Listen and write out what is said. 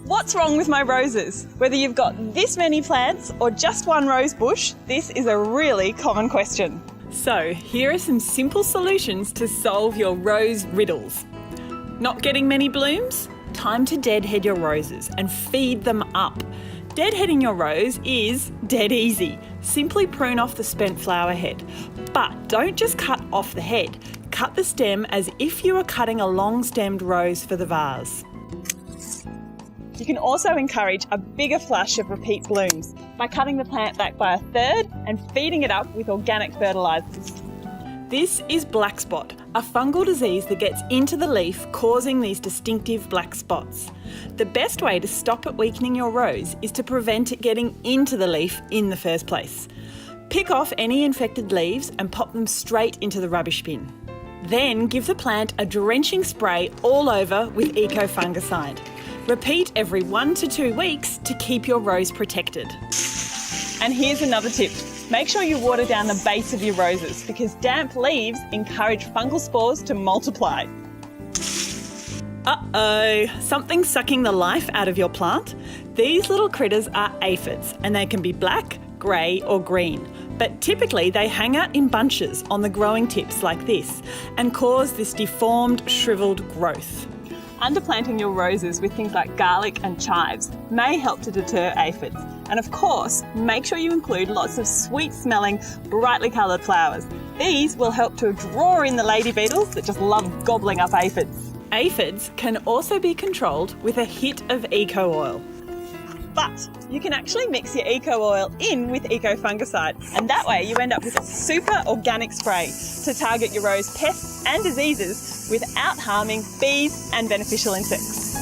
What's wrong with my roses? Whether you've got this many plants or just one rose bush, this is a really common question. So, here are some simple solutions to solve your rose riddles. Not getting many blooms? Time to deadhead your roses and feed them up. Deadheading your rose is dead easy. Simply prune off the spent flower head. But don't just cut off the head. Cut the stem as if you were cutting a long-stemmed rose for the vase. You can also encourage a bigger flush of repeat blooms by cutting the plant back by a third and feeding it up with organic fertilisers. This is black spot, a fungal disease that gets into the leaf, causing these distinctive black spots. The best way to stop it weakening your rose is to prevent it getting into the leaf in the first place. Pick off any infected leaves and pop them straight into the rubbish bin. Then give the plant a drenching spray all over with eco-fungicide. Repeat every 1 to 2 weeks to keep your rose protected. And here's another tip. Make sure you water down the base of your roses because damp leaves encourage fungal spores to multiply. Uh-oh, something's sucking the life out of your plant? These little critters are aphids and they can be black, grey or green. But typically they hang out in bunches on the growing tips like this and cause this deformed, shrivelled growth. Underplanting your roses with things like garlic and chives may help to deter aphids. And of course, make sure you include lots of sweet-smelling, brightly coloured flowers. These will help to draw in the lady beetles that just love gobbling up aphids. Aphids can also be controlled with a hit of eco-oil. But you can actually mix your eco-oil in with eco-fungicide, and that way you end up with a super organic spray to target your rose pests and diseases without harming bees and beneficial insects.